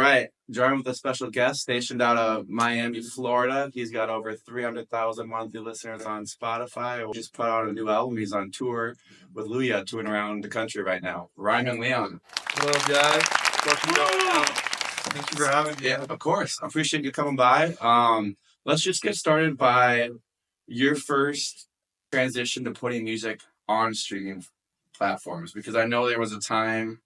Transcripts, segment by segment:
Right. Joined with a special guest stationed out of Miami, Florida. He's got over 300,000 monthly listeners on Spotify. We just put out a new album. He's on tour with Luya, touring around the country right now. Ryman Leon. Hello, guys. Thank you for having me. Yeah, of course. I appreciate you coming by. Let's just get started by your first transition to putting music on streaming platforms, because I know there was a time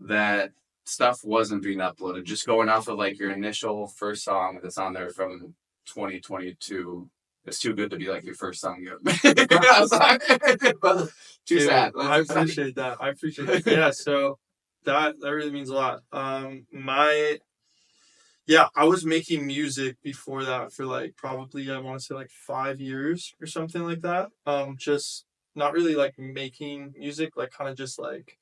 that stuff wasn't being uploaded. Just going off of like your initial first song that's on there from 2022. It's too good to be like your first song. Too sad. I appreciate that. Yeah, so that really means a lot. I was making music before that for like probably I want to say like 5 years or something like that. Just not really like making music, like kind of just like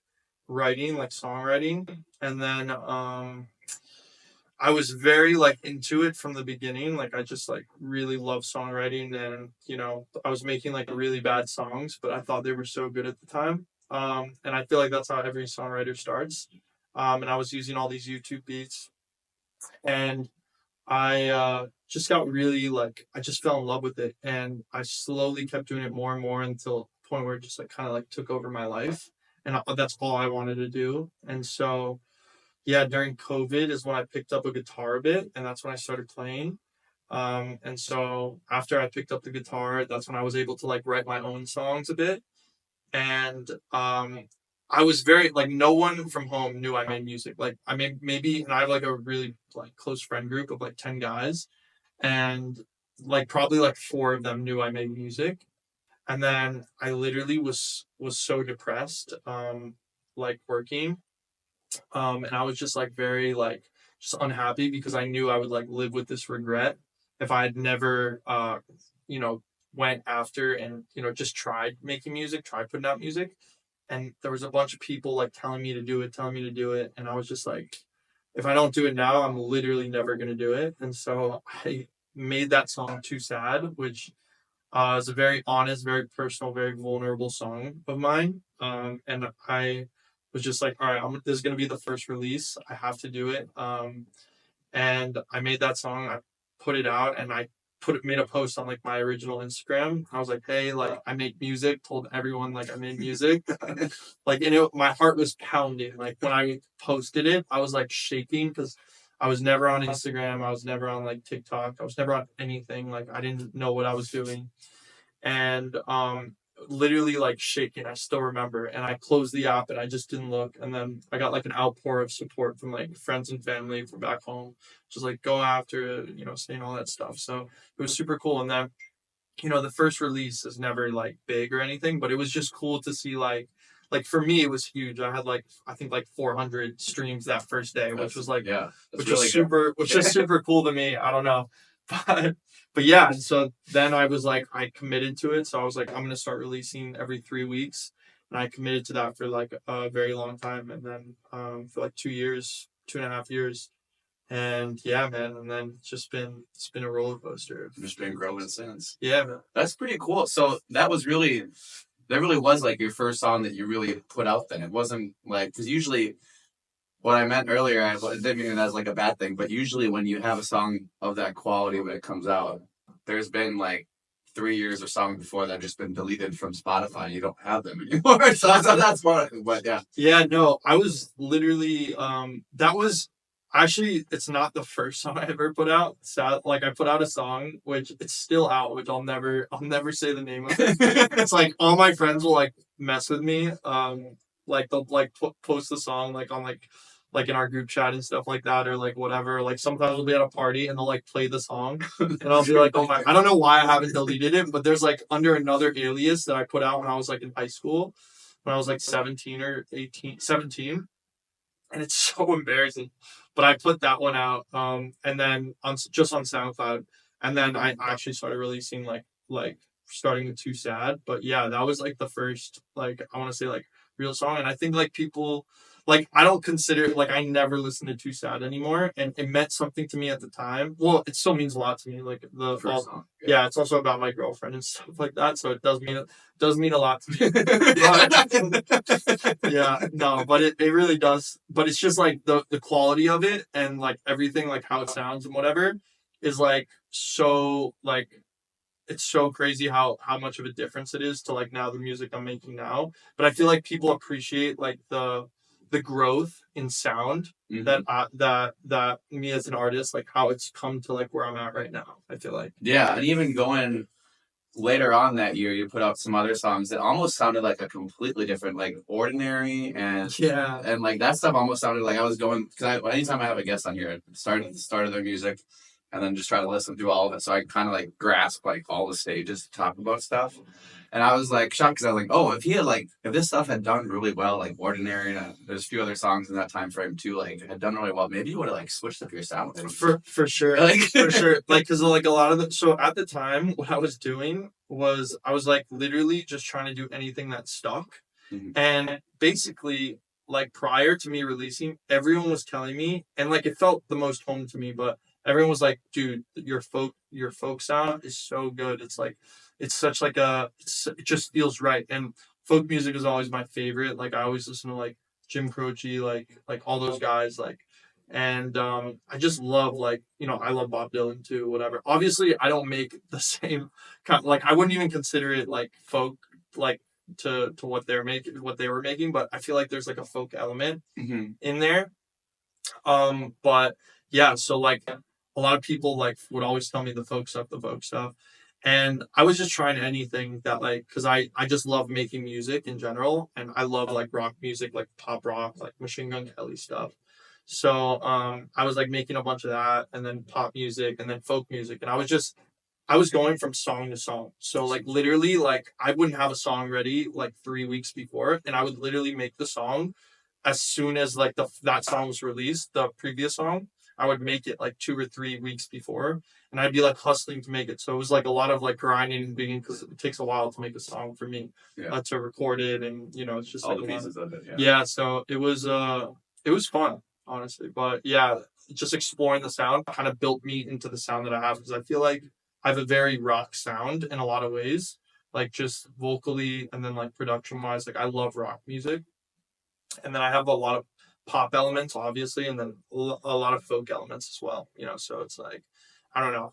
writing, like songwriting. And then I was very like into it from the beginning. Like I just like really love songwriting, and I was making like really bad songs, but I thought they were so good at the time. And I feel like that's how every songwriter starts. And I was using all these YouTube beats, and I just got really like I just fell in love with it, and I slowly kept doing it more and more until the point where it just like kind of like took over my life, and that's all I wanted to do. And so yeah, during COVID is when I picked up a guitar a bit, and that's when I started playing. And so after I picked up the guitar, that's when I was able to like write my own songs a bit. And I was very like no one from home knew I made music. Like I made maybe, and I have like a really like close friend group of like 10 guys, and like probably like 4 of them knew I made music. And then I literally was so depressed, like working. And I was just like very like just unhappy because I knew I would like live with this regret if I had never you know went after and just tried making music, tried putting out music. And there was a bunch of people like telling me to do it, and I was just like, if I don't do it now, I'm literally never gonna do it. And so I made that song Too Sad, which is a very honest, very personal, very vulnerable song of mine. And I was just like, all right, this is gonna be the first release. I have to do it. And I made that song. I put it out, and I made a post on like my original Instagram. I was like, hey, like I make music. Told everyone like I made music. Like, and my heart was pounding. Like when I posted it, I was like shaking because I was never on Instagram. I was never on like TikTok. I was never on anything. Like I didn't know what I was doing. And literally like shaking. I still remember. And I closed the app and I just didn't look. And then I got like an outpour of support from like friends and family from back home, just like go after it, saying all that stuff. So it was super cool. And then the first release is never like big or anything, but it was just cool to see like for me it was huge. I had like I think like 400 streams that first day, which was like which really was super which is super cool to me. I don't know. But yeah, and so then I was like I committed to it. So I was like I'm gonna start releasing every 3 weeks, and I committed to that for like a very long time. And then for like 2.5 years. And yeah, man, and then it's been a roller coaster. Just been growing since. Yeah, man. That's pretty cool. So that really was like your first song that you really put out then. It wasn't like, because usually what I meant earlier, I didn't mean it as like a bad thing, but usually when you have a song of that quality when it comes out, there's been like 3 years or songs before that have just been deleted from Spotify and you don't have them anymore. So that's one, but yeah. Yeah, no, I was literally, that was, actually, it's not the first song I ever put out. So, like, I put out a song, which it's still out, which I'll never say the name of it. It's like, all my friends will, like, mess with me. Like, they'll, like, post the song, like, on, like in our group chat and stuff like that, or like whatever. Like sometimes we'll be at a party and they'll like play the song and I'll be like, oh my, I don't know why I haven't deleted it, but there's like under another alias that I put out when I was like in high school, when I was like 17 or 17, and it's so embarrassing. But I put that one out, and then just on SoundCloud, and then I actually started releasing like starting with Too Sad. But yeah, that was like the first, like I want to say like real song, and I think like people like I don't consider like I never listened to Too Sad anymore, and it meant something to me at the time. Well, it still means a lot to me. Like the First song. yeah, it's also about my girlfriend and stuff like that, so it does mean a lot to me. Yeah, no, but it really does. But it's just like the quality of it and like everything, like how it sounds and whatever, is like so like it's so crazy how much of a difference it is to like now the music I'm making now. But I feel like people appreciate like the growth in sound that me as an artist, like how it's come to like where I'm at right now. I feel like Yeah, and even going later on that year, you put out some other songs that almost sounded like a completely different, like Ordinary, yeah, and like that stuff almost sounded like I was going, because anytime I have a guest on here, I start at the start of their music and then just try to listen through all of it, so I kind of like grasp like all the stages to talk about stuff. And I was like shocked because I was like, oh, if this stuff had done really well, like Ordinary, and there's a few other songs in that time frame too, like had done really well, maybe you would have like switched up your sound. for sure, Like, for sure. Like because like a lot of the so at the time what I was doing was I was like literally just trying to do anything that stuck, and basically like prior to me releasing, everyone was telling me, and like it felt the most home to me, but everyone was like, dude, your folk sound is so good. It's like it's such like it just feels right. And folk music is always my favorite. Like I always listen to like Jim Croce, like all those guys, like and I just love like I love Bob Dylan too, whatever. Obviously I don't make the same kind, like I wouldn't even consider it like folk, like to what they were making, but I feel like there's like a folk element in there. But yeah, so like a lot of people like would always tell me the folk stuff. And I was just trying anything that like, cause I just love making music in general. And I love like rock music, like pop rock, like Machine Gun Kelly stuff. So, I was like making a bunch of that and then pop music and then folk music. And I was going from song to song. So like literally like I wouldn't have a song ready like 3 weeks before. And I would literally make the song as soon as like that song was released, the previous song, I would make it like 2 or 3 weeks before, and I'd be like hustling to make it. So it was like a lot of like grinding and being because it takes a while to make a song for me, to record it, and it's just all like the pieces of it. yeah. So it was fun honestly, but yeah, just exploring the sound kind of built me into the sound that I have because I feel like I have a very rock sound in a lot of ways, like just vocally and then like production wise. Like I love rock music, and then I have a lot of pop elements, obviously, and then a lot of folk elements as well. So it's like I don't know.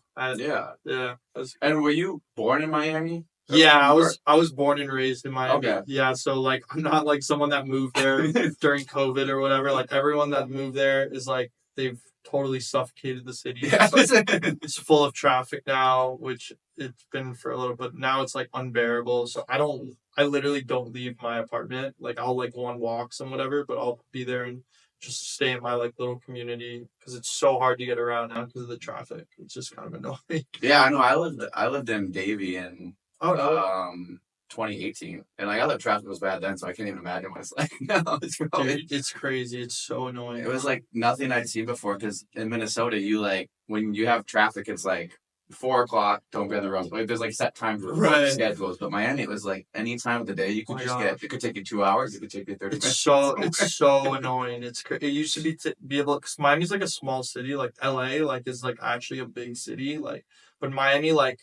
Yeah. And were you born in Miami? Yeah, I was born and raised in Miami. Okay. Yeah, so like I'm not like someone that moved there during COVID or whatever. Like everyone that moved there is like they've totally suffocated the city. Yeah. It's full of traffic now, which it's been for a little bit. Now it's like unbearable. So I literally don't leave my apartment. Like I'll like go on walks and whatever, but I'll be there and just stay in my like little community because it's so hard to get around now because of the traffic. It's just kind of annoying. Yeah, I know. I lived in Davie in Oh no. 2018, and like I thought traffic was bad then, so I can't even imagine what it's like now. It's crazy. It's so annoying. It was like nothing I'd seen before because in Minnesota, you like when you have traffic, it's like 4 o'clock. Don't be on the roads. Like there's like set times for schedules, but Miami it was like any time of the day you could It could take you 2 hours. It could take you 30 minutes. It's so annoying. It used to be able because Miami's like a small city. Like LA, like is like actually a big city. Like, but Miami, like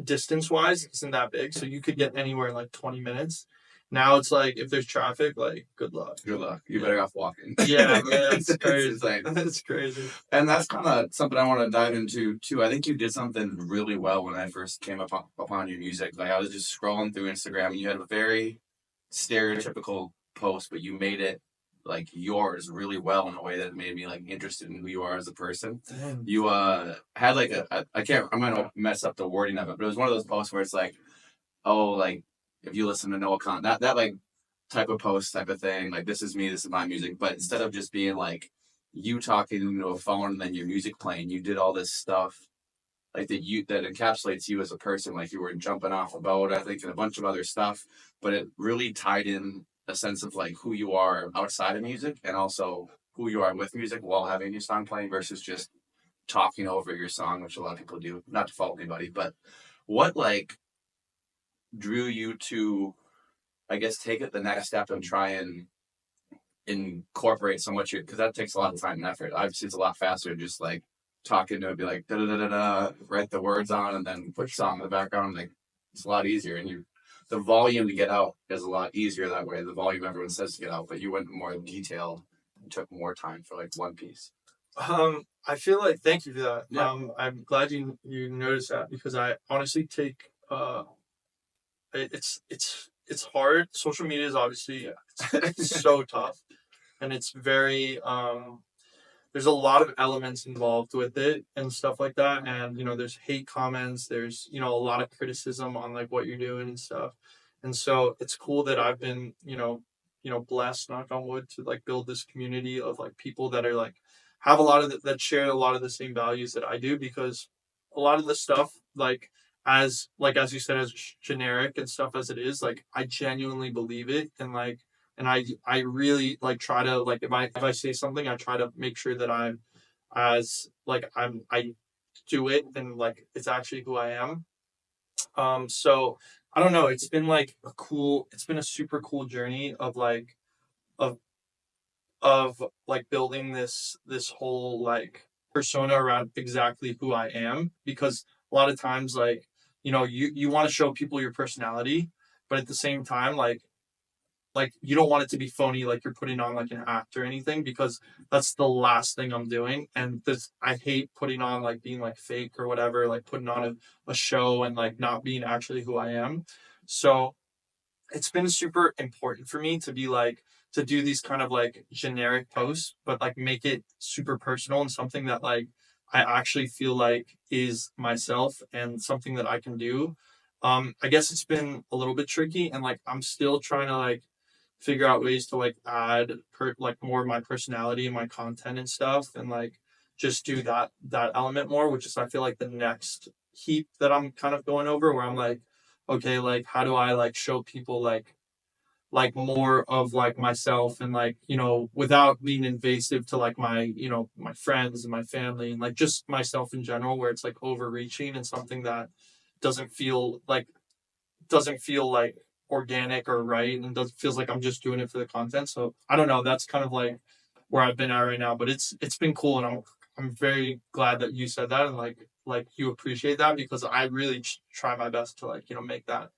distance wise isn't that big, so you could get anywhere in like 20 minutes. Now it's like if there's traffic, like good luck. You better off walking. Yeah, man, it's crazy. It's crazy. And that's kind of something I want to dive into too. I think you did something really well when I first came upon your music. Like I was just scrolling through Instagram and you had a very stereotypical post, but you made it like yours really well in a way that made me like interested in who you are as a person. You had like I'm gonna mess up the wording of it, but it was one of those posts where it's like, oh, like if you listen to Noah Khan, that like type of post type of thing, like this is me, this is my music, but instead of just being like you talking into a phone and then your music playing, you did all this stuff like that encapsulates you as a person, like you were jumping off a boat, I think, and a bunch of other stuff, but it really tied in a sense of like who you are outside of music and also who you are with music while having your song playing versus just talking over your song, which a lot of people do, not to fault anybody, but what like drew you to, I guess, take it the next step and try and incorporate so much, because that takes a lot of time and effort. Obviously, it's a lot faster just like talking to it, be like da da da da da, write the words on, and then put song in the background. Like it's a lot easier, and the volume to get out is a lot easier that way. The volume everyone says to get out, but you went more detailed. It took more time for like one piece. I feel like, thank you for that. Yeah. I'm glad you noticed that, because I honestly take it's hard. Social media is obviously it's so tough, and it's very there's a lot of elements involved with it and stuff like that. And there's hate comments, there's a lot of criticism on like what you're doing and stuff. And so it's cool that I've been blessed, knock on wood, to like build this community of like people that are like have a lot of that share a lot of the same values that I do, because a lot of the stuff, as you said, as generic and stuff as it is, like I genuinely believe it. And I really like try to, like, if I say something, I try to make sure that I'm as like I do it, and like it's actually who I am. So I don't know, it's been like it's been a super cool journey of of like building this whole like persona around exactly who I am, because a lot of times, like, you want to show people your personality, but at the same time, like you don't want it to be phony, like you're putting on like an act or anything, because that's the last thing I'm doing. And I hate putting on like being like fake or whatever, like putting on a show and like not being actually who I am. So it's been super important for me to be like to do these kind of like generic posts, but like make it super personal and something that like I actually feel like is myself and something that I can do. I guess it's been a little bit tricky, and like I'm still trying to like figure out ways to like add like more of my personality and my content and stuff, and like just do that element more, which is, I feel like, the next heap that I'm kind of going over, where I'm like, okay, like how do I like show people like more of like myself, and like without being invasive to like my my friends and my family, and like just myself in general, where it's like overreaching and something that doesn't feel like organic or right, and does feels like I'm just doing it for the content. So I don't know, that's kind of like where I've been at right now, but it's been cool, and I'm very glad that you said that, and like you appreciate that, because I really try my best to like make that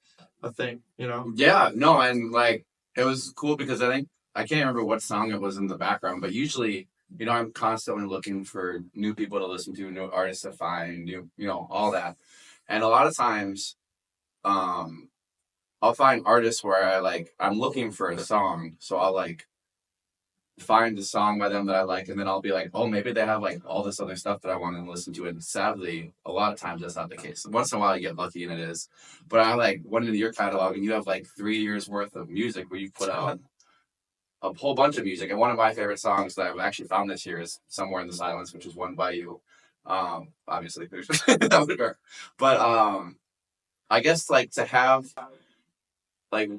a thing. Yeah, no, and like it was cool because I can't remember what song it was in the background, but usually, I'm constantly looking for new people to listen to, new artists to find, new, all that. And a lot of times, um, I'll find artists where I'm looking for a song, so I'll like find the song by them that I like, and then I'll be like, oh, maybe they have like all this other stuff that I want to listen to. And sadly, a lot of times that's not the case. Once in a while you get lucky and it is. But I like went into your catalog and you have like 3 years worth of music where you put out a whole bunch of music. And one of my favorite songs that I've actually found this year is Somewhere in the Silence, which is one by you. Obviously that would hurt. But I guess like to have like,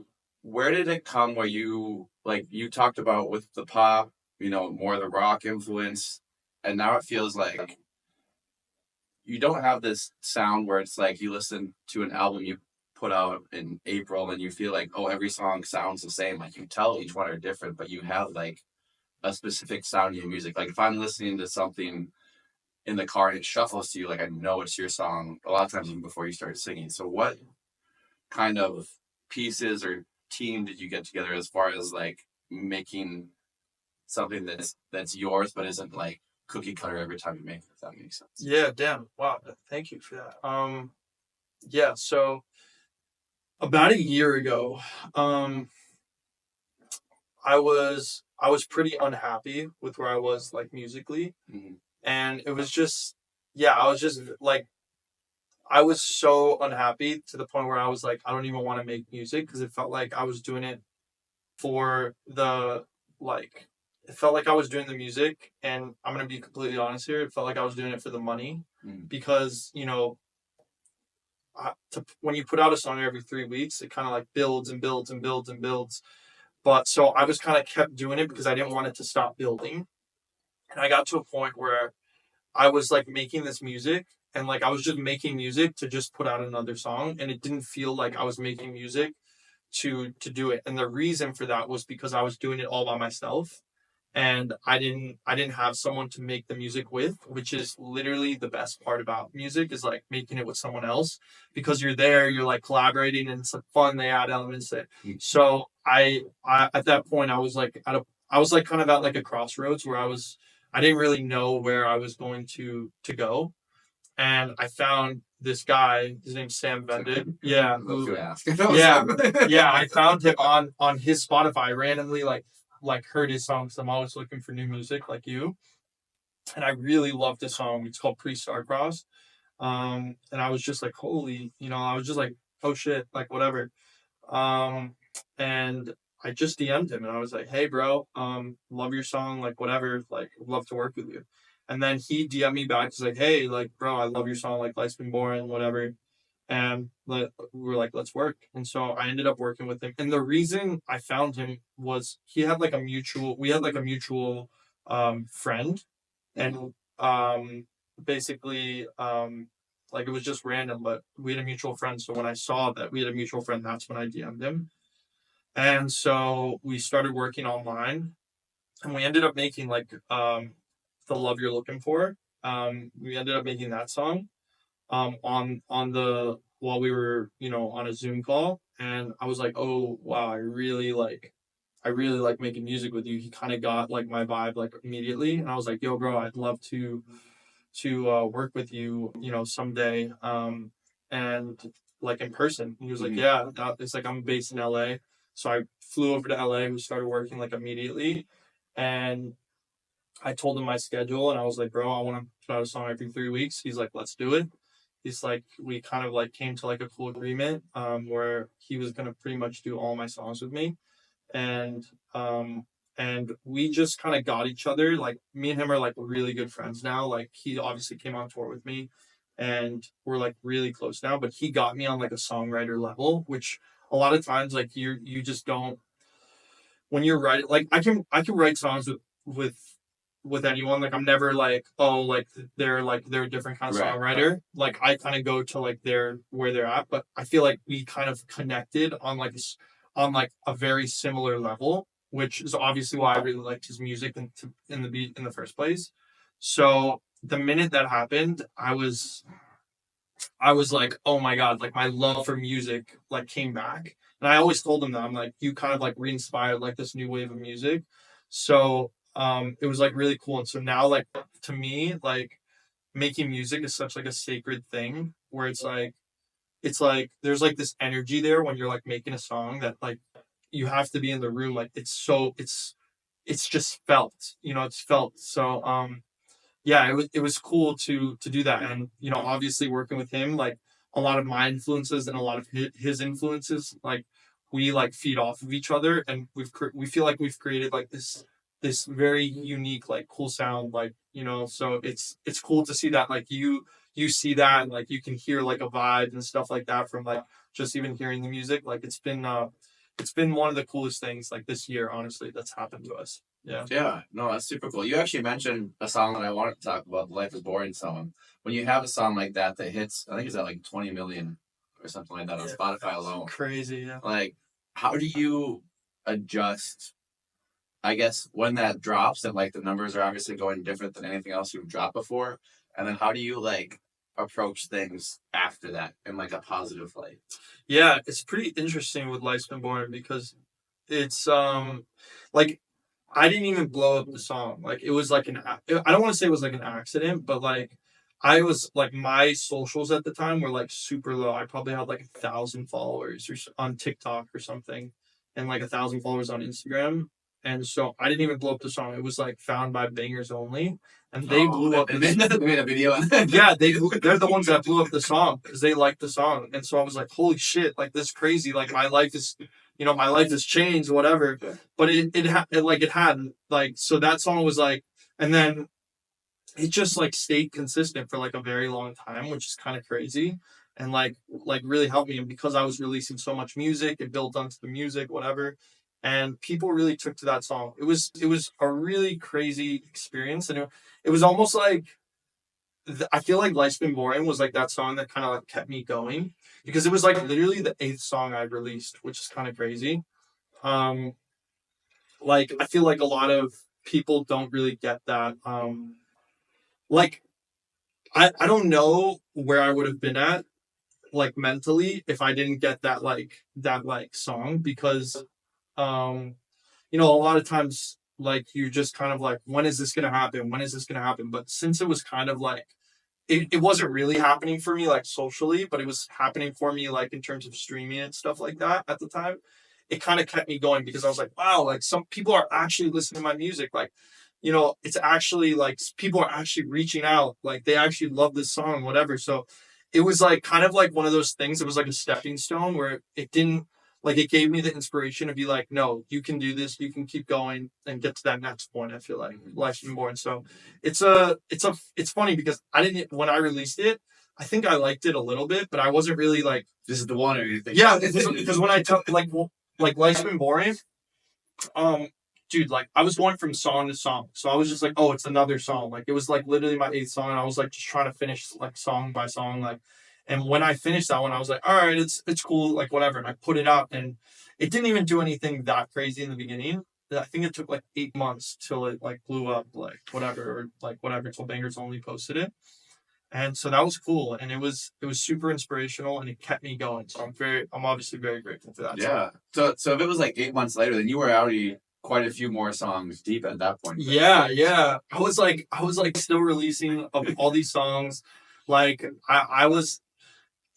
where did it come where you talked about with the pop, more the rock influence, and now it feels like you don't have this sound where it's like you listen to an album you put out in April and you feel like, oh, every song sounds the same. Like you tell each one are different, but you have like a specific sound in your music. Like if I'm listening to something in the car and it shuffles to you, like I know it's your song a lot of times even before you start singing. So what kind of pieces or team did you get together as far as like making something that's yours but isn't like cookie cutter every time you make it, if that makes sense? Yeah, damn. Wow, thank you for that. Yeah, so about a year ago, I was pretty unhappy with where I was like musically. Mm-hmm. And it was just, yeah, I was just like, I was so unhappy to the point where I was like, I don't even want to make music, because it felt like I was doing it for like, it felt like I was doing the music, and I'm going to be completely honest here, it felt like I was doing it for the money. Because, when you put out a song every 3 weeks, it kind of like builds and builds and builds and builds. But so I was kind of kept doing it because I didn't want it to stop building. And I got to a point where I was like making this music, and like I was just making music to just put out another song, and it didn't feel like I was making music to do it. And the reason for that was because I was doing it all by myself, and I didn't have someone to make the music with, which is literally the best part about music, is like making it with someone else, because you're there, you're like collaborating, and it's like fun. They add elements to it. So I at that point I was like kind of at like a crossroads where I didn't really know where I was going to go, and I found this guy. His name's Sam Vendick. Yeah, yeah, yeah. I found him on his Spotify. I randomly like heard his songs. I'm always looking for new music, like you, and I really loved this song. It's called Pre-Starcross. And I was just like, holy, I was just like, oh shit, like whatever. Um, and I just DM'd him and I was like, hey, bro, love your song, like whatever, like love to work with you. And then he DM'd me back. He's like, hey, like, bro, I love your song, like Life's Been Boring, whatever. And we were like, let's work. And so I ended up working with him. And the reason I found him was we had like a mutual friend. And basically, like it was just random, but we had a mutual friend. So when I saw that we had a mutual friend, that's when I DM'd him. And so we started working online, and we ended up making like the Love You're Looking For. We ended up making that song on the while we were, on a Zoom call. And I was like, oh wow, I really like making music with you. He kind of got like my vibe like immediately, and I was like, yo, bro, I'd love to work with you, someday, and like in person. And he was like, yeah, it's like I'm based in LA. So I flew over to LA. We started working like immediately, and I told him my schedule, and I was like, bro, I want to put out a song every 3 weeks. He's like, let's do it. He's like, we kind of like came to like a cool agreement, where he was gonna pretty much do all my songs with me, and we just kind of got each other. Like me and him are like really good friends now. Like he obviously came on tour with me, and we're like really close now. But he got me on like a songwriter level, which a lot of times like you just don't, when you're writing. Like I can write songs with anyone. Like I'm never like, oh, like they're a different kind of songwriter. Like I kind of go to like their where they're at, but I feel like we kind of connected on like a very similar level, which is obviously why I really liked his music in the first place. So the minute that happened, I was like, oh my god, like my love for music like came back. And I always told him that I'm like, you kind of like re-inspired like this new wave of music. So it was like really cool. And so now like to me, like making music is such like a sacred thing, where it's like there's like this energy there when you're like making a song, that like you have to be in the room. Like it's just felt, it's felt. So yeah, it was cool to do that. And obviously working with him, like a lot of my influences and a lot of his influences, like we like feed off of each other, and we feel like we've created like this very unique like cool sound, like so it's cool to see that, like you see that, and like you can hear like a vibe and stuff like that from like just even hearing the music. Like it's been one of the coolest things like this year, honestly, that's happened to us. Yeah. Yeah, no, that's super cool. You actually mentioned a song that I wanted to talk about, the Life is Boring song. When you have a song like that hits, I think it's at like 20 million or something like that on Spotify alone. Crazy, yeah. Like, how do you adjust, I guess, when that drops, and like the numbers are obviously going different than anything else you've dropped before? And then how do you like approach things after that in like a positive light? Yeah, it's pretty interesting with Life's Been Boring, because it's like I didn't even blow up the song. Like it was like I don't want to say it was like an accident, but like I was like, my socials at the time were like super low. I probably had like 1,000 followers on TikTok or something, and like 1,000 followers on Instagram. And so I didn't even blow up the song. It was like found by Bangers Only, and they blew up. They made a video. Yeah, they're the ones that blew up the song because they liked the song. And so I was like, holy shit, like this is crazy. Like my life has changed, whatever. But it hadn't, like, so that song was like, and then it just like stayed consistent for like a very long time, which is kind of crazy. And like really helped me. And because I was releasing so much music, it built onto the music, whatever. And people really took to that song. It was a really crazy experience. And it was almost like I feel like Life's Been Boring was like that song that kind of like kept me going because it was like literally the 8th song I released, which is kind of crazy. Um, like I feel like a lot of people don't really get that. Like I don't know where I would have been at like mentally if I didn't get that song because um you know, a lot of times like you just kind of like, when is this gonna happen? When is this gonna happen? But since it was kind of like it wasn't really happening for me like socially, but it was happening for me like in terms of streaming and stuff like that at the time. It kind of kept me going because I was like, wow, like some people are actually listening to my music. Like, you know, it's actually like people are actually reaching out. Like they actually love this song, whatever. So it was like kind of like one of those things. It was like a stepping stone where it didn't like it gave me the inspiration to be like, no, you can do this, you can keep going and get to that next point. I feel like life's been born. So it's funny because I didn't when I released it, I think I liked it a little bit, but I wasn't really like This is the one or you think? yeah, because when I tell like life's been boring, um dude, like I was going from song to song. So I was just like, oh, it's another song. Like it was like literally my 8th song. And I was like just trying to finish like song by song. Like and when I finished that one, I was like, all right, it's cool, like whatever. And I put it out and it didn't even do anything that crazy in the beginning. I think it took like 8 months till it like blew up, like whatever, or like whatever, till Bangers Only posted it. And so that was cool. And it was super inspirational and it kept me going. So I'm obviously very grateful for that. Yeah. So if it was like 8 months later, then you were already quite a few more songs deep at that point. Yeah. I was like still releasing of all these songs. Like I was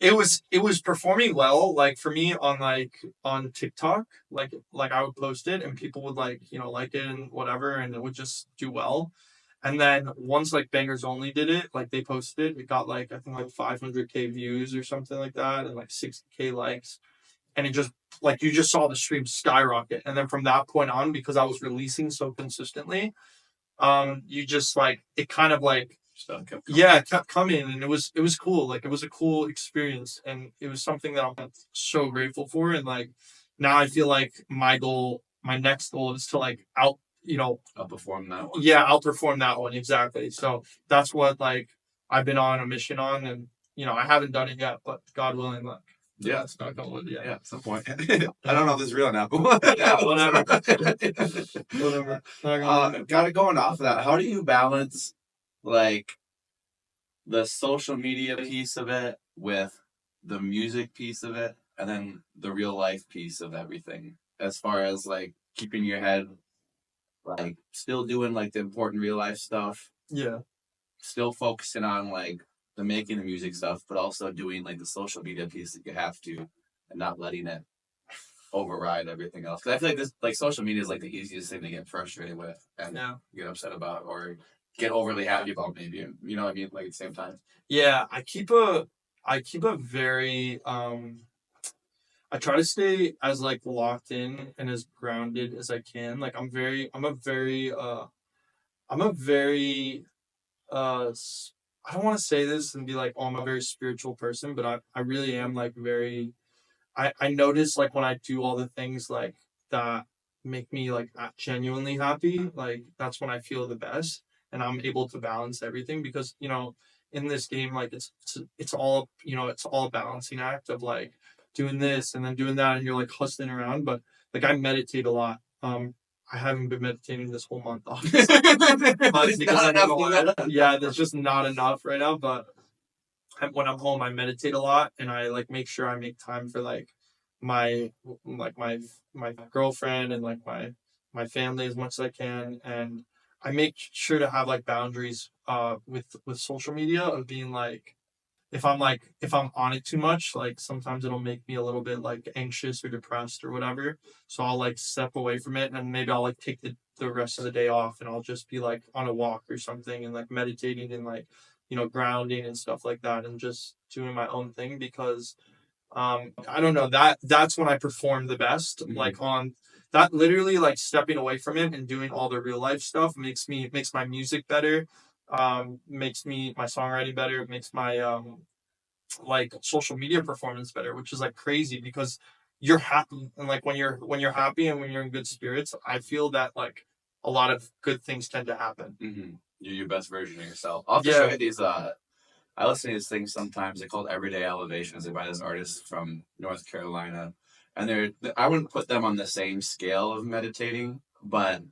it was performing well, like for me on TikTok, like I would post it and people would like, you know, like it and whatever, and it would just do well. And then once like Bangers Only did it, like they posted it, it got like I think like 500K views or something like that, and like 60K likes, and it just like you just saw the stream skyrocket. And then from that point on, because I was releasing so consistently, you just like it kind of like Stuff kept yeah, it kept coming, and it was cool. Like it was a cool experience, and it was something that I'm so grateful for. And like now, I feel like my next goal is to like outperform that one. yeah, outperform that one exactly. So that's what like I've been on a mission on, and you know I haven't done it yet, but God willing, like Yeah, it's not going to yeah, at some point. I don't know if this is real now. yeah, whatever, whatever. Kind of going off of that, how do you balance like the social media piece of it with the music piece of it and then the real life piece of everything as far as like keeping your head like still doing like the important real life stuff, Yeah, still focusing on like the making the music stuff, but also doing like the social media piece that you have to and not letting it override everything else. Because I feel like this like social media is like the easiest thing to get frustrated with and yeah. get upset about or get overly happy about maybe. You know what I mean? Like at the same time. Yeah, I keep a very I try to stay as like locked in and as grounded as I can. Like I'm a very I don't want to say this and be like, oh, I'm a very spiritual person, but I really am like very I notice like when I do all the things like that make me like genuinely happy, like that's when I feel the best, and I'm able to balance everything because you know in this game like it's all it's all a balancing act of like doing this and then doing that, and you're like hustling around. But like I meditate a lot. I haven't been meditating this whole month, obviously, because I know yeah, there's just not enough right now. But when I'm home, I meditate a lot, and I like make sure I make time for my like my girlfriend and like my family as much as I can, and I make sure to have like boundaries with social media of being like if I'm on it too much, like sometimes it'll make me a little bit like anxious or depressed or whatever. So I'll like step away from it, and maybe I'll like take the rest of the day off, and I'll just be like on a walk or something and like meditating and like grounding and stuff like that, and just doing my own thing because I don't know, that's when I perform the best. Mhm. Like on that, literally like stepping away from it and doing all the real life stuff makes my music better, makes me my songwriting better, makes my like social media performance better, which is like crazy because you're happy, and like when you're happy and when you're in good spirits, I feel that like a lot of good things tend to happen. Mm-hmm. You're your best version of yourself. I'll have to show you these. I listen to these things sometimes. They're called Everyday Elevations. They're by this artist from North Carolina, and I wouldn't put them on the same scale of meditating, but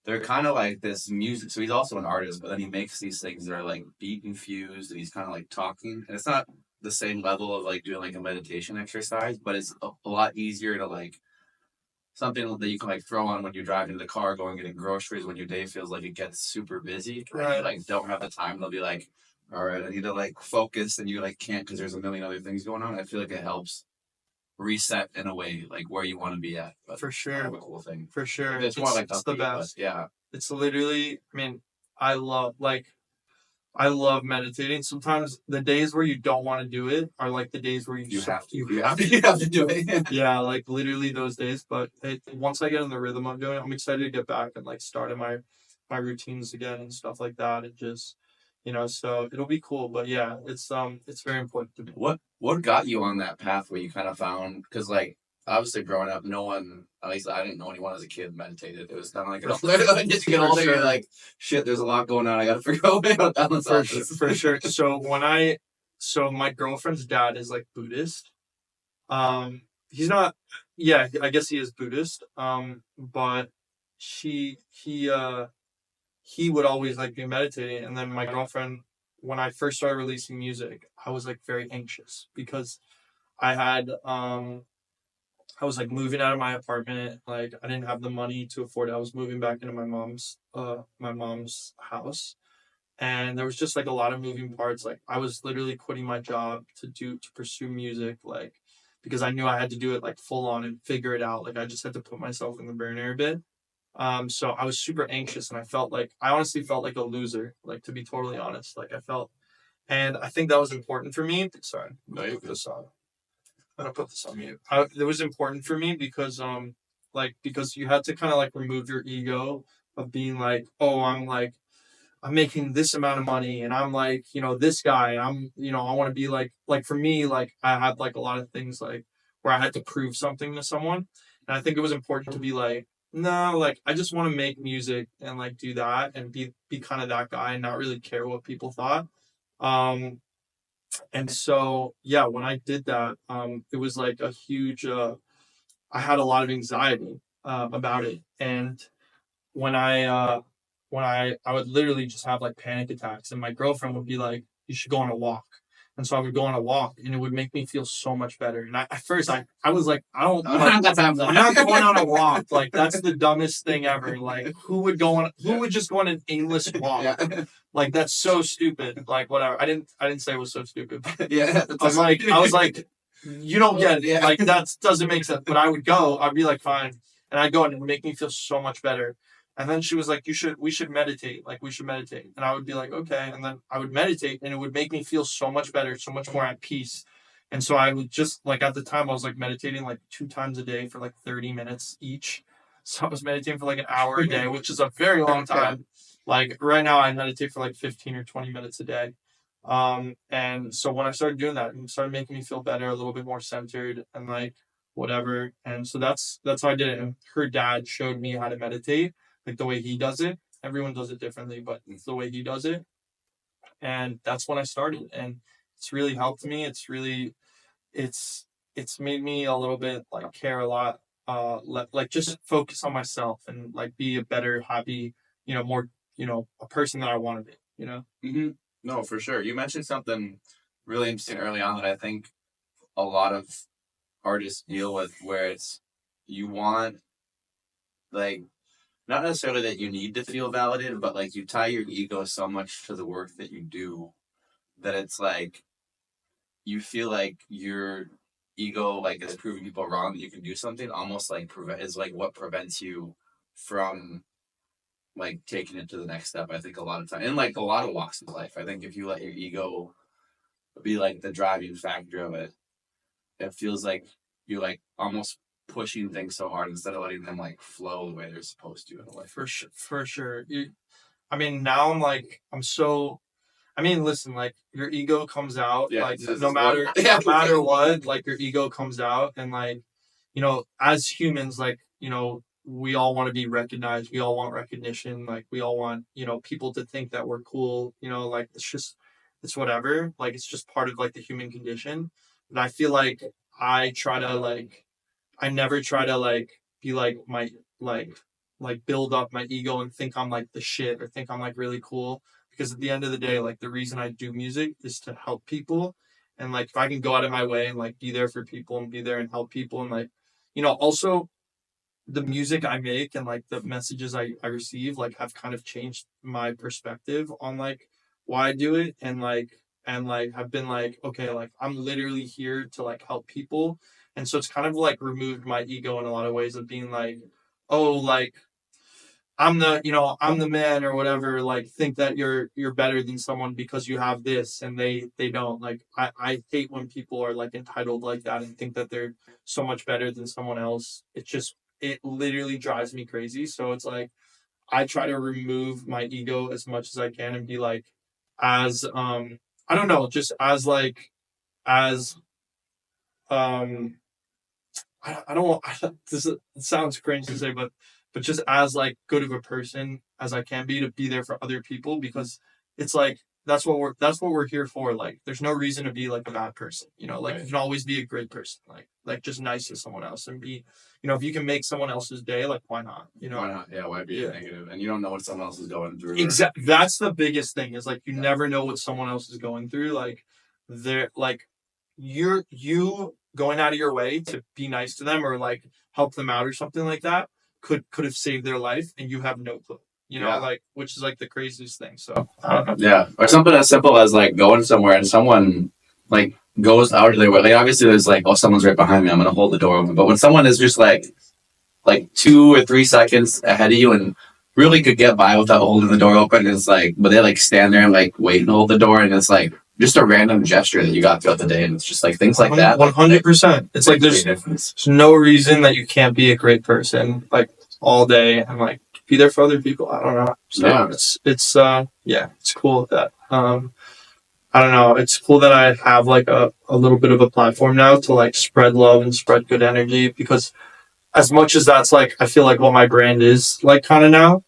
they're kind of like this music. So he's also an artist, but then he makes these things that are like beat infused, and he's kind of like talking, and it's not the same level of like doing like a meditation exercise, but it's a lot easier to like something that you can like throw on when you're driving the car, going getting groceries when your day feels like it gets super busy. Right. You like don't have the time. They'll be like, all right, I need to like focus, and you like can't because there's a million other things going on. I feel like it helps reset in a way like where you want to be at. But for sure, kind of a cool thing. For sure, it's more like it's the best. Yeah, it's literally. I mean, I love meditating. Sometimes the days where you don't want to do it are like the days where you have to do it. Yeah, like literally those days. But once I get in the rhythm of doing it, I'm excited to get back and like start my routines again and stuff like that. And just, so it'll be cool. But yeah, it's very important to me. What got you on that path where you kind of found, because like obviously growing up, no one, at least I didn't know anyone as a kid meditated. It was kind of like as you get older, you're like, shit, there's a lot going on. I got to figure out a way to balance all this. For sure. So my girlfriend's dad is like Buddhist. He's not. Yeah, I guess he is Buddhist. But he would always like be meditating, and then my girlfriend, when I first started releasing music, I was like very anxious because I was like moving out of my apartment. Like I didn't have the money to afford it. I was moving back into my mom's house. And there was just like a lot of moving parts. Like I was literally quitting my job to pursue music, like because I knew I had to do it like full on and figure it out. Like I just had to put myself in the burner a bit. So I was super anxious, and I honestly felt like a loser, like to be totally honest. And I think that was important for me. Sorry, no, you put this on. I'm gonna put this on mute. It was important for me because because you had to kind of like remove your ego of being like, oh, I'm making this amount of money, and I'm like, this guy, I want to be like for me, like I had like a lot of things like where I had to prove something to someone. And I think it was important to be like, no, like I just want to make music and like do that and be kind of that guy and not really care what people thought. And so, yeah, when I did that, it was like a huge, I had a lot of anxiety, about it. And when I would literally just have like panic attacks, and my girlfriend would be like, you should go on a walk. And so I would go on a walk, and it would make me feel so much better. And at first I was like, I'm not going on a walk. Like that's the dumbest thing ever. Like who would just go on an aimless walk? Yeah. Like that's so stupid. Like whatever. I didn't say it was so stupid. But yeah. I was like, you don't get it. Yeah. Like that doesn't make sense. But I'd be like, fine. And I'd go, and it would make me feel so much better. And then she was like, we should meditate. Like, we should meditate. And I would be like, okay. And then I would meditate, and it would make me feel so much better, so much more at peace. And so I would just, like, at the time, I was, like, meditating, like, 2 times a day for, like, 30 minutes each. So I was meditating for, like, an hour a day, which is a very long time. Like, right now, I meditate for, like, 15 or 20 minutes a day. And so when I started doing that, it started making me feel better, a little bit more centered, and, like, whatever. And so that's how I did it. And her dad showed me how to meditate. Like the way he does it. Everyone does it differently, but it's the way he does it. And that's when I started. And it's really helped me. It's made me a little bit like care a lot. Like just focus on myself and like be a better, happy, more, a person that I want to be, Mm-hmm. No, for sure. You mentioned something really interesting early on that I think a lot of artists deal with, where it's, you want like, not necessarily that you need to feel validated, but like you tie your ego so much to the work that you do that it's like you feel like your ego like is proving people wrong that you can do something, almost like is like what prevents you from like taking it to the next step. I think a lot of time, in like a lot of walks of life, I think if you let your ego be like the driving factor of it, it feels like you're like almost pushing things so hard instead of letting them like flow the way they're supposed to in a way. For sure. Now listen, like your ego comes out, like no matter what, like your ego comes out, and like, as humans, like, we all want to be recognized. We all want recognition. Like we all want, people to think that we're cool, like it's whatever. Like it's just part of like the human condition. But I feel like I try to like, I never try to like be like like, build up my ego and think I'm like the shit or think I'm like really cool. Because at the end of the day, like the reason I do music is to help people. And like if I can go out of my way and like be there for people and be there and help people and like, also the music I make and like the messages I receive like have kind of changed my perspective on like why I do it and have been like, okay, like I'm literally here to like help people. And so it's kind of like removed my ego in a lot of ways of being like, oh, like I'm the man or whatever, like think that you're better than someone because you have this and they don't. Like I hate when people are like entitled like that and think that they're so much better than someone else. It literally drives me crazy. So it's like I try to remove my ego as much as I can and be like as I don't know, just as like as I don't want this it sounds cringe to say, but just as like good of a person as I can be to be there for other people because it's like that's what we're here for. Like there's no reason to be like a bad person, like you can always be a great person, like just nice to someone else and be, if you can make someone else's day, like why not? Why not? Yeah, why be negative? And you don't know what someone else is going through. Exactly. That's the biggest thing is like you never know what someone else is going through. Like they're like you going out of your way to be nice to them or like help them out or something like that could have saved their life and you have no clue, like which is like the craziest thing. So I don't know. Yeah, or something as simple as like going somewhere and someone like goes out of their way. Like obviously there's like, oh, someone's right behind me, I'm gonna hold the door open. But when someone is just like 2 or 3 seconds ahead of you and really could get by without holding the door open, it's like, but they like stand there and like wait and hold the door, and it's like just a random gesture that you got throughout the day, and it's just like things like that. 100%. It's like there's no reason that you can't be a great person like all day and like be there for other people. I don't know. So yeah. It's cool that I don't know. It's cool that I have like a little bit of a platform now to like spread love and spread good energy because as much as that's like I feel like what my brand is like kind of now,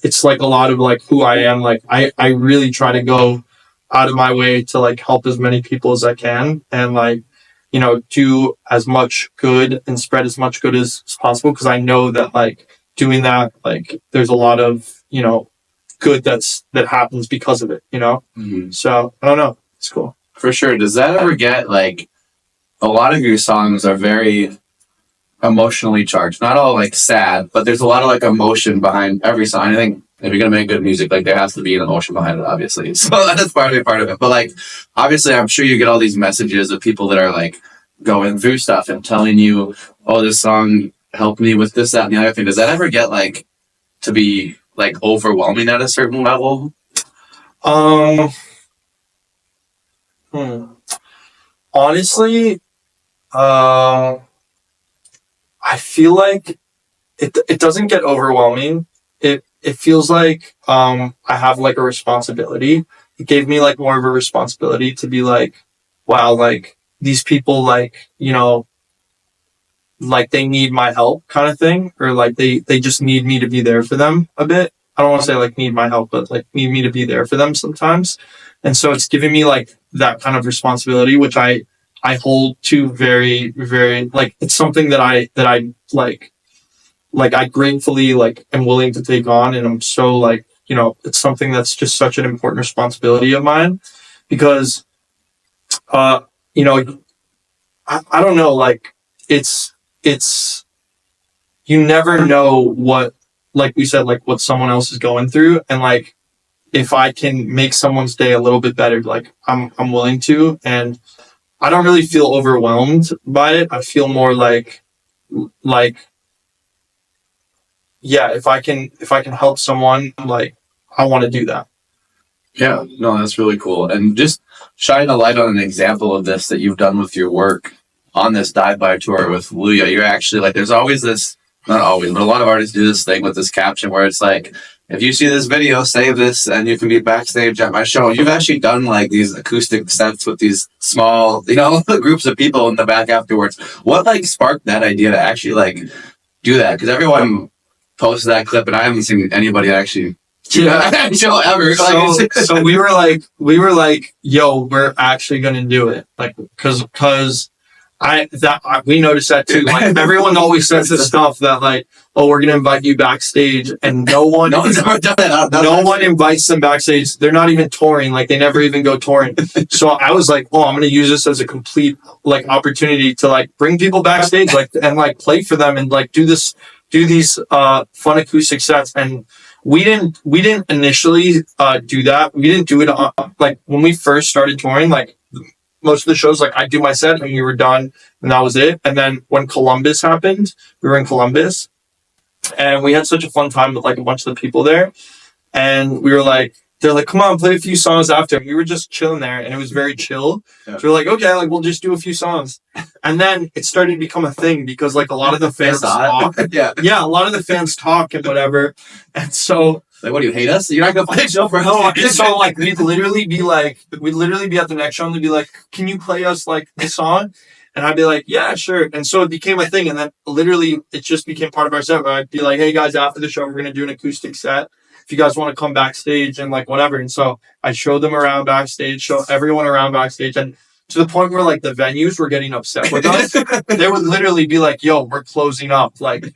it's like a lot of like who I am. Like I really try to go out of my way to like help as many people as I can and like, do as much good and spread as much good as possible. Cause I know that like doing that, like there's a lot of, good that happens because of it, Mm-hmm. So I don't know. It's cool. For sure. Does that ever get like a lot of your songs are very emotionally charged, not all like sad, but there's a lot of like emotion behind every song. I think if you're gonna make good music, like there has to be an emotion behind it, obviously. So that's part of it. But like, obviously, I'm sure you get all these messages of people that are like going through stuff and telling you, "Oh, this song helped me with this, that, and the other thing." Does that ever get like to be like overwhelming at a certain level? Honestly, I feel like it doesn't get overwhelming. It feels like I have like a responsibility. It gave me like more of a responsibility to be like, wow, like these people like, like they need my help kind of thing, or like they just need me to be there for them a bit. I don't want to say like need my help, but like need me to be there for them sometimes. And so it's giving me like that kind of responsibility, which I hold to very, very, like, it's something that I like I gratefully like am willing to take on. And I'm so like, it's something that's just such an important responsibility of mine because, I don't know, like it's, you never know what, like we said, like what someone else is going through. And like, if I can make someone's day a little bit better, like I'm willing to, and I don't really feel overwhelmed by it. I feel more like, yeah, if I can help someone, like I want to do that. Yeah, no, that's really cool. And just shine a light on an example of this that you've done with your work on this dive by tour with Luya. You're actually like, there's always this, not always, but a lot of artists do this thing with this caption where it's like, if you see this video, save this and you can be backstage at my show. You've actually done like these acoustic sets with these small, groups of people in the back afterwards. What like sparked that idea to actually like do that? Because everyone posts that clip, and I haven't seen anybody actually do that show ever. So we were like, yo, we're actually gonna do it, like, because we noticed that too. Like, everyone always says this stuff that, like, oh, we're gonna invite you backstage, and no one's ever done that. No one invites them backstage. They're not even touring. Like, they never even go touring. So I was like, oh, I'm gonna use this as a complete, like, opportunity to, like, bring people backstage, like, and, like, play for them, and, like, do these fun acoustic sets. And we didn't initially do that. We didn't do it like, when we first started touring, like, most of the shows, like, I'd do my set and we were done and that was it. And then when Columbus happened, we were in Columbus and we had such a fun time with, like, a bunch of the people there. And we were like, they're like, come on, play a few songs after. And we were just chilling there and it was very chill. Yeah. So we're like, okay, like, we'll just do a few songs. And then it started to become a thing because, like, a lot of the fans talk. Yeah, a lot of the fans talk and whatever. And so, like, what, do you hate us? You're not gonna play a show for us? So, like, we'd literally be at the next show and they'd be like, can you play us, like, this song? And I'd be like, yeah, sure. And so it became a thing. And then literally it just became part of our set. I'd be like, hey guys, after the show, we're going to do an acoustic set. If you guys want to come backstage and, like, whatever. And so I showed them around backstage, show everyone around backstage. And to the point where, like, the venues were getting upset with us. They would literally be like, yo, we're closing up. Like,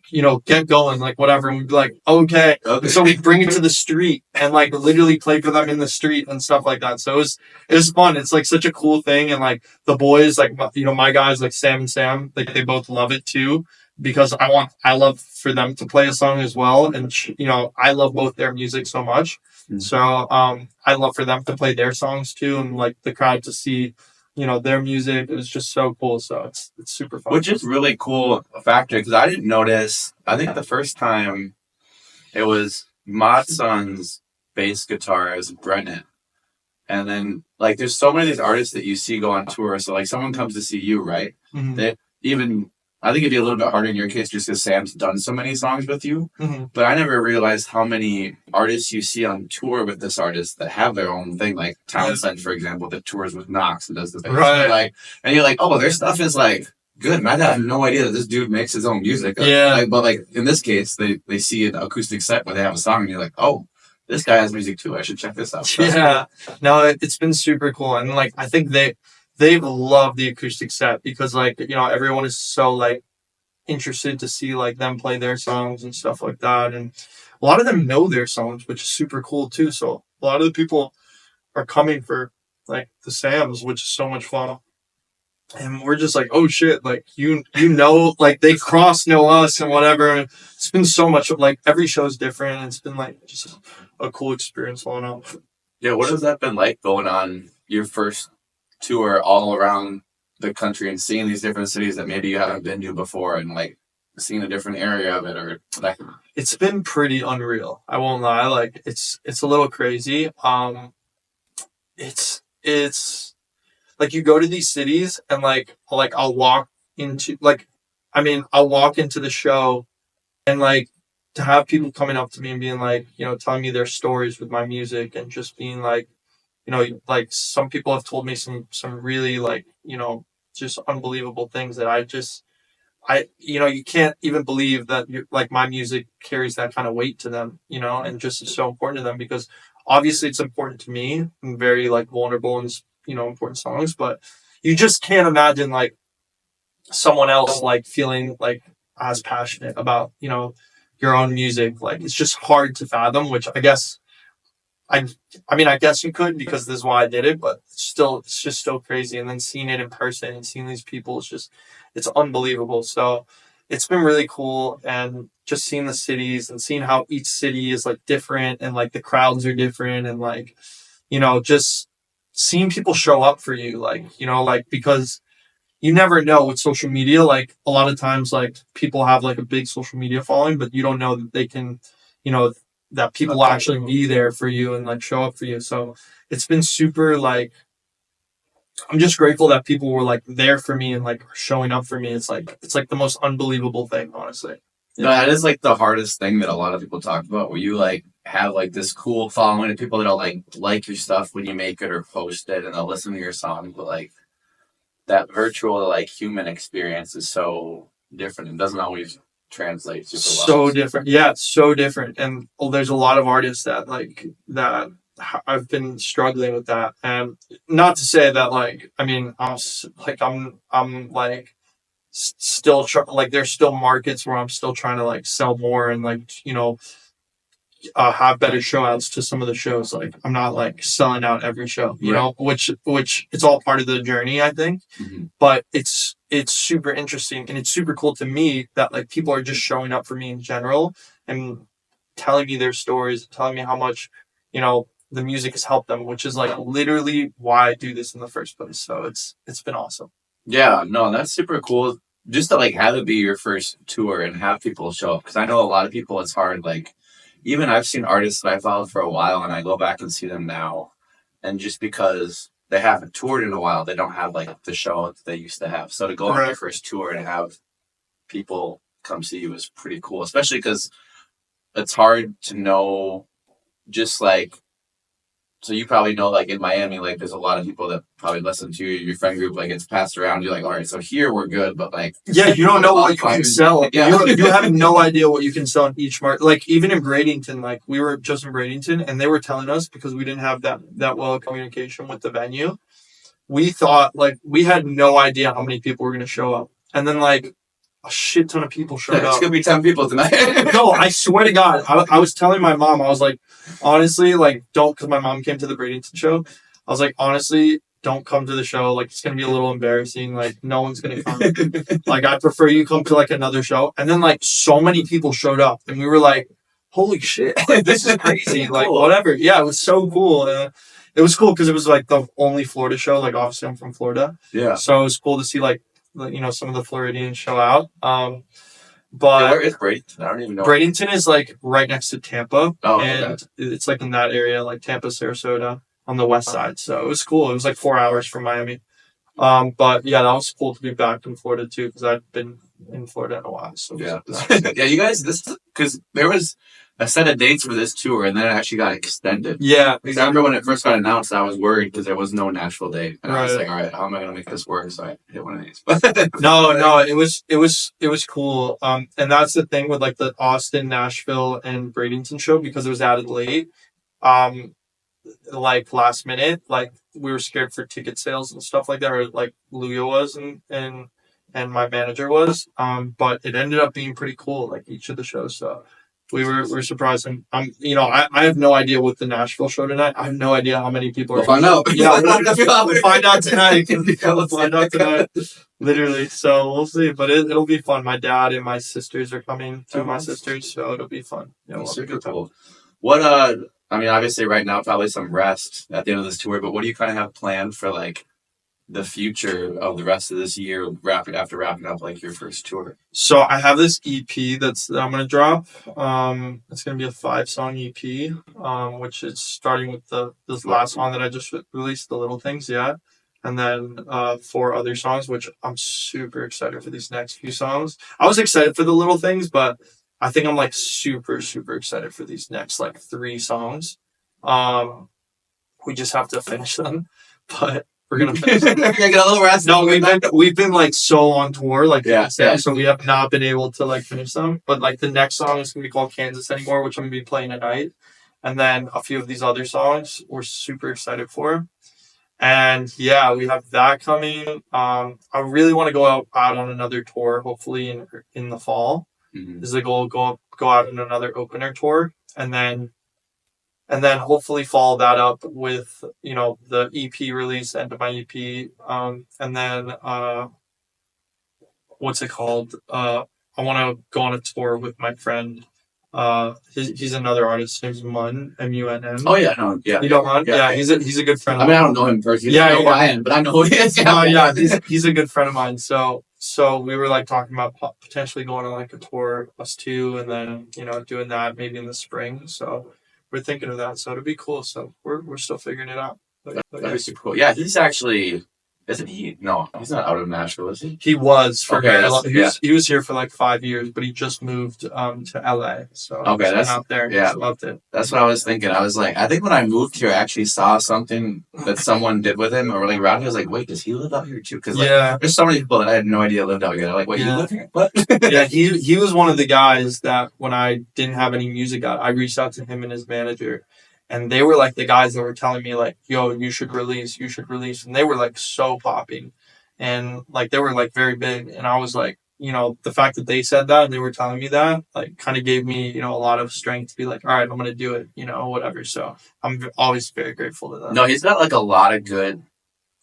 you know, get going, like, whatever. And we'd be like, okay. So we'd bring it to the street and, like, literally play for them in the street and stuff like that. So it was fun. It's, like, such a cool thing. And, like, the boys, like, you know, my guys, like Sam and Sam, like, they both love it too. Because I love for them to play a song as well. And, you know, I love both their music so much. Mm-hmm. So I love for them to play their songs too. And, like, the crowd to see, you know, their music. It was just so cool. So it's super fun. Which is really cool factor because I didn't notice. I think the first time it was Matson's bass guitar as Brennan. And then, like, there's so many of these artists that you see go on tour. So, like, someone comes to see you, right? Mm-hmm. They even... I think it'd be a little bit harder in your case just because Sam's done so many songs with you. Mm-hmm. But I never realized how many artists you see on tour with this artist that have their own thing. Like Townsend, for example, that tours with Knox and does the bass. Right. Like, and you're like, oh, their stuff is, like, good. And I have no idea that this dude makes his own music. Yeah. Like, but, like, in this case, they see an acoustic set where they have a song and you're like, oh, this guy has music too. I should check this out. Yeah. No, it's been super cool. And, like, I think they love the acoustic set because, like, you know, everyone is so, like, interested to see, like, them play their songs and stuff like that. And a lot of them know their songs, which is super cool too. So a lot of the people are coming for, like, the Sams, which is so much fun. And we're just like, oh shit, like, you know, like, they know us and whatever. And it's been so much of, like, every show's different. And it's been, like, just a cool experience all in all. Yeah, what has that been like going on your first tour all around the country and seeing these different cities that maybe you haven't been to before and, like, seeing a different area of it? Or like, it's been pretty unreal. I won't lie. Like, it's a little crazy. It's like, you go to these cities and, like I'll walk into the show and, like, to have people coming up to me and being like, you know, telling me their stories with my music and just being like, you know, like, some people have told me some really, like, you know, just unbelievable things that you know, you can't even believe that, like, my music carries that kind of weight to them, you know, and just is so important to them because obviously it's important to me. I'm very, like, vulnerable and, you know, important songs, but you just can't imagine, like, someone else, like, feeling, like, as passionate about, you know, your own music. Like, it's just hard to fathom, which I guess I guess you could because this is why I did it, but it's just so crazy. And then seeing it in person and seeing these people it's unbelievable. So it's been really cool. And just seeing the cities and seeing how each city is, like, different and, like, the crowds are different and, like, you know, just seeing people show up for you, like, you know, like, because you never know with social media. Like, a lot of times, like, people have, like, a big social media following, but you don't know that they can, you know, that people will actually be there for you and, like, show up for you. So it's been super, like, I'm just grateful that people were, like, there for me and, like, showing up for me. It's like the most unbelievable thing, honestly. Yeah. No, that is, like, the hardest thing that a lot of people talk about, where you, like, have, like, this cool following of people that'll, like your stuff when you make it or post it and they'll listen to your song. But, like, that virtual, like, human experience is so different and doesn't always translate super So well. different. Yeah, it's so different. And there's a lot of artists that like that I've been struggling with that. And not to say that like, I mean, I'm like still like there's still markets where I'm still trying to like sell more and like, have better show outs to some of the shows. Like I'm not like selling out every show, you know, which it's all part of the journey, I think. Mm-hmm. But it's super interesting and it's super cool to me that like people are just showing up for me in general and telling me their stories, telling me how much, the music has helped them, which is like literally why I do this in the first place. So it's been awesome. Yeah, no, that's super cool. Just to like have it be your first tour and have people show up. Because I know a lot of people, it's hard. Like, even I've seen artists that I followed for a while and I go back and see them now. And just because they haven't toured in a while, they don't have like the show that they used to have. So to go on your first tour and have people come see you is pretty cool. Especially because it's hard to know just like, so you probably know, like in Miami, like there's a lot of people that probably listen to you. Your friend group, like it's passed around. You're like, all right, so here we're good, but like, yeah, you don't know what you can sell. Yeah. You have no idea what you can sell in each market. Like even in Bradenton, like we were just in Bradenton, and they were telling us because we didn't have that well of communication with the venue. We thought like we had no idea how many people were going to show up, and then like a shit ton of people showed up. It's gonna be 10 people tonight. No, I swear to God, I was telling my mom, I was like, honestly, like, don't, because my mom came to the Bradenton show. I was like, honestly, don't come to the show. Like, it's gonna be a little embarrassing. Like, no one's gonna come. Like, I prefer you come to like another show. And then like so many people showed up, and we were like, holy shit, like, this is crazy. Like, whatever. Yeah, it was so cool. It was cool because it was like the only Florida show. Like, obviously, I'm from Florida. Yeah. So it was cool to see like some of the Floridians show out. But where is Bradenton? I don't even know. Bradenton is like right next to Tampa. Oh, and it's like in that area, like Tampa, Sarasota on the west side. So it was cool. It was like 4 hours from Miami. But yeah, that was cool to be back in Florida too, because I've been in Florida in a while. So yeah, yeah, you guys, because there was a set of dates for this tour, and then it actually got extended. Yeah, exactly. I remember when it first got announced, I was worried because there was no Nashville date, and I was like, all right, how am I gonna make this work? So I hit one of these. no, it was cool. And that's the thing with like the Austin, Nashville, and Bradenton show, because it was added late. Like last minute, like we were scared for ticket sales and stuff like that, or like Luya was and my manager was. But it ended up being pretty cool, like each of the shows. So we were surprised. And I have no idea with the Nashville show tonight. I have no idea how many people we'll find out. Yeah, we'll find out tonight. We'll find out tonight. Literally. So we'll see. But it'll be fun. My dad and my sisters are coming. Two of my sisters, so it'll be fun. Yeah, we'll super cool. What I mean, obviously, right now, probably some rest at the end of this tour, but what do you kind of have planned for, like, the future of the rest of this year, after wrapping up, like, your first tour? So I have this EP that I'm going to drop. It's going to be a 5-song EP, which is starting with this last song that I just released, The Little Things, yeah. And then 4 other songs, which I'm super excited for these next few songs. I was excited for The Little Things, but I think I'm like super, super excited for these next like 3 songs. We just have to finish them, but we're gonna finish them. Get a little rest. No, we've been like so on tour, like yeah. So we have not been able to like finish them. But like the next song is gonna be called Kansas Anymore, which I'm gonna be playing tonight, and then a few of these other songs we're super excited for. And yeah, we have that coming. I really want to go out on another tour, hopefully in the fall. Mm-hmm. Is the goal, go out on another opener tour, and then hopefully follow that up with the EP release, end of my EP, and then what's it called? I want to go on a tour with my friend. He's another artist. His name's Mun, MUNM. Oh yeah, no, yeah. You know Mun? Yeah, he's a good friend. I mean, I don't know him personally. Yeah, who I am, but I know who he is. Yeah, he's a good friend of mine. So we were like talking about potentially going on like a tour, us two, and then doing that maybe in the spring. So we're thinking of that. So it'd be cool. So we're still figuring it out. That'd be super cool. Yeah, he's actually Isn't he? No, he's not out of Nashville, is he? He was for Okay, very long. that's- He was here for like 5 years, but he just moved to LA. So Okay, he's been that's out there. yeah. He's loved it. That's what I was thinking. I was like, I think when I moved here, I actually saw something that someone did with him or like around here. I was like, wait, does he live out here too? Because like, Yeah, there's so many people that I had no idea lived out here. They're like, wait, you Yeah. live here? What? yeah. He was one of the guys that when I didn't have any music out, I reached out to him and his manager, and they were like the guys that were telling me like, "Yo, you should release, and they were like so popping, and like they were like very big, and I was like, the fact that they said that and they were telling me that like kind of gave me a lot of strength to be like, all right, I'm gonna do it, whatever. So I'm always very grateful to them. No, he's got like a lot of good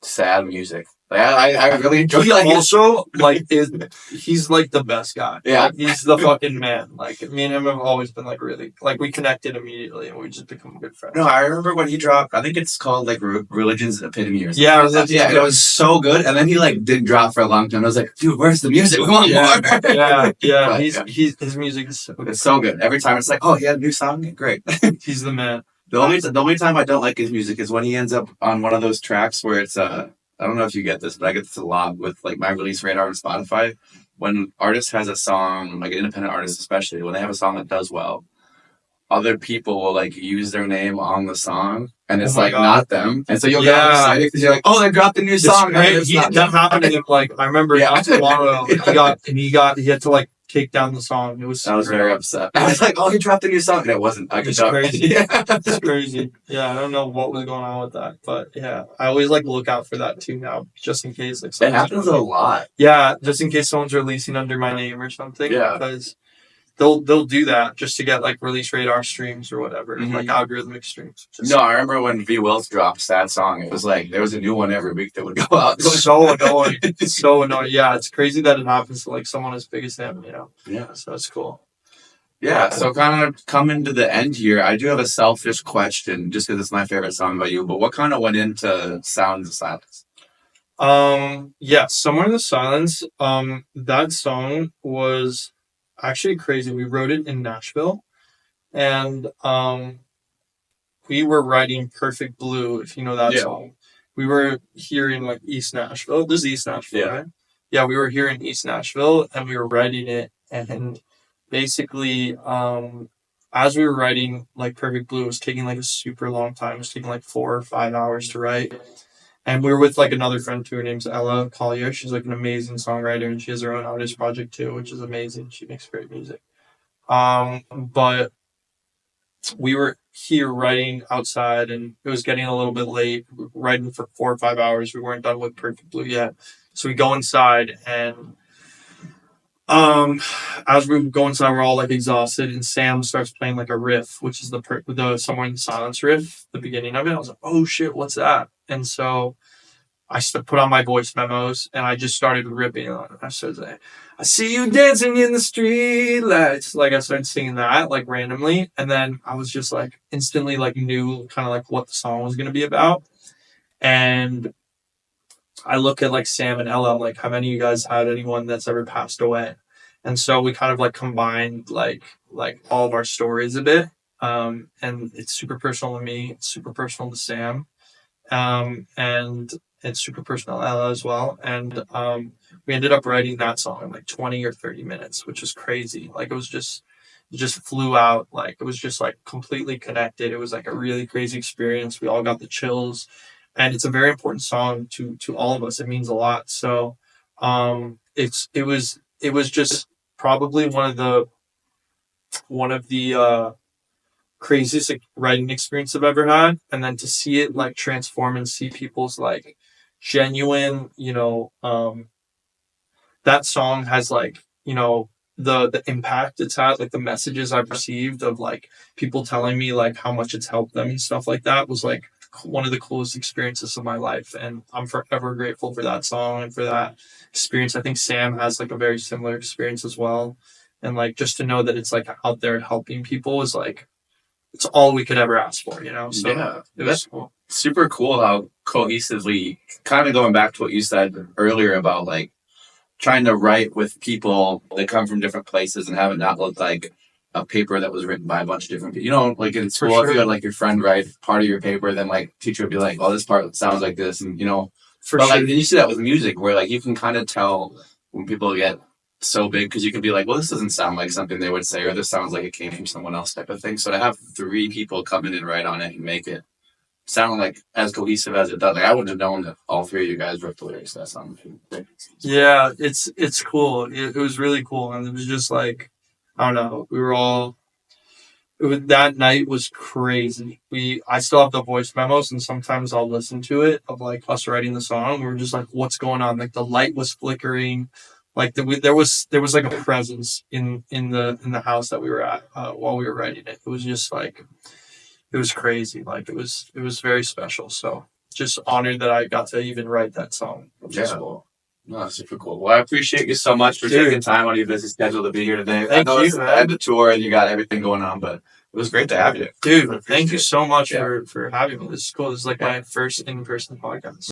sad music. Like I really enjoy He like his- also like he's like the best guy. Yeah. Like, he's the fucking man. Like me and him have always been like really like we connected immediately and we just become good friends. No, I remember when he dropped. I think it's called like Religion's Epitome or something. Yeah, like that. Yeah, and it was so good. And then he like didn't drop for a long time. I was like, dude, where's the music? We want more. yeah. But, His music is so good. It's so good. Every time it's like, oh, he had a new song. Great. He's the man. The only time I don't like his music is when he ends up on one of those tracks where it's I don't know if you get this, but I get this a lot with like my release radar on Spotify. When an artist has a song, like an independent artist especially, when they have a song that does well, other people will like use their name on the song, and it's Oh my like God. not them, and so you'll get all Yeah. excited because you're like, oh, they dropped a new It's song. great. and it's not That them. happened to him. Like I remember Yeah. not too long ago, he had to like take down the song. It was I was very upset. I was like, oh, he dropped a new song, and it wasn't. I could It's tell. crazy. Yeah. It's crazy. Yeah, I don't know what was going on with that, but yeah, I always like look out for that too now, just in case like It someone's happens a lot. Yeah, just in case someone's releasing under my name or something. Yeah. Because they'll do that just to get like release radar streams or whatever, Mhm. like algorithmic streams. No, I remember when V Wills dropped that song. It was like there was a new one every week that would go out. It's so annoying. It's so annoying. Yeah, it's crazy that it happens to like someone as big as him, Yeah. So it's cool. Yeah, so kind of coming to the end here, I do have a selfish question, just because it's my favorite song by you. But what kind of went into Sounds of Silence? Yeah, Somewhere in the Silence. That song was actually crazy. We wrote it in Nashville, and we were writing Perfect Blue, if you know that Yeah. song. We were here in like East Nashville. This is East Nashville, Yeah. right? Yeah, we were here in East Nashville and we were writing it, and basically as we were writing like Perfect Blue, it was taking like a super long time. It was taking like 4 or 5 hours to write. And we were with like another friend too. Her name's Ella Collier. She's like an amazing songwriter, and she has her own artist project too, which is amazing. She makes great music. But we were here writing outside, and it was getting a little bit late. We were writing for 4 or 5 hours. We weren't done with Perfect Blue yet. So we go inside, and as we go inside, we're all like exhausted, and Sam starts playing like a riff, which is the Somewhere in the Silence riff, the beginning of it. I was like, oh shit, what's that? And so I put on my voice memos, and I just started ripping on it. I started saying, I see you dancing in the street lights. Like I started singing that like randomly, and then I was just like instantly like knew kind of like what the song was gonna be about. And I look at like Sam and Ella, I'm like, have any of you guys had anyone that's ever passed away? And so we kind of like combined like all of our stories a bit. And it's super personal to me. It's super personal to Sam. And it's super personal to Ella as well. And we ended up writing that song in like 20 or 30 minutes, which is crazy. Like it just flew out. Like it was just like completely connected. It was like a really crazy experience. We all got the chills. And it's a very important song to all of us. It means a lot. So it was just probably one of the craziest like, writing experience I've ever had. And then to see it like transform and see people's like genuine, that song has like, the impact it's had, like the messages I've received of like people telling me like how much it's helped them and stuff like that was like one of the coolest experiences of my life. And I'm forever grateful for that song and for that experience. I think Sam has like a very similar experience as well. And like just to know that it's like out there helping people is like, it's all we could ever ask for, So Yeah, it was cool. Super cool how cohesively, kind of going back to what you said earlier about like trying to write with people that come from different places and have it not look like a paper that was written by a bunch of different people. Like in school, if you had like your friend write part of your paper, then like teacher would be like, "Oh, this part sounds like this," and For But sure. like, then you see that with music, where like you can kind of tell when people get so big because you can be like, well, this doesn't sound like something they would say, or this sounds like it came from someone else, type of thing. So to have 3 people come in and write on it and make it sound like as cohesive as it does, like I wouldn't have known that all 3 of you guys wrote the lyrics to that song. Yeah, it's cool. It was really cool, and it was just like, I don't know. We were all. That night was crazy. I still have the voice memos, and sometimes I'll listen to it of like us writing the song. We were just like, "What's going on?" Like the light was flickering, like there was like a presence in the house that we were at while we were writing it. It was just like it was crazy. Like it was very special. So just honored that I got to even write that song. Which is cool. No, super cool. Well, I appreciate you so much for taking time out of your busy schedule to be here today. Thank you. I had the tour and you got everything going on, but it was great to have you. Dude, thank you so much for having me. This is cool. This is like my first in-person podcast.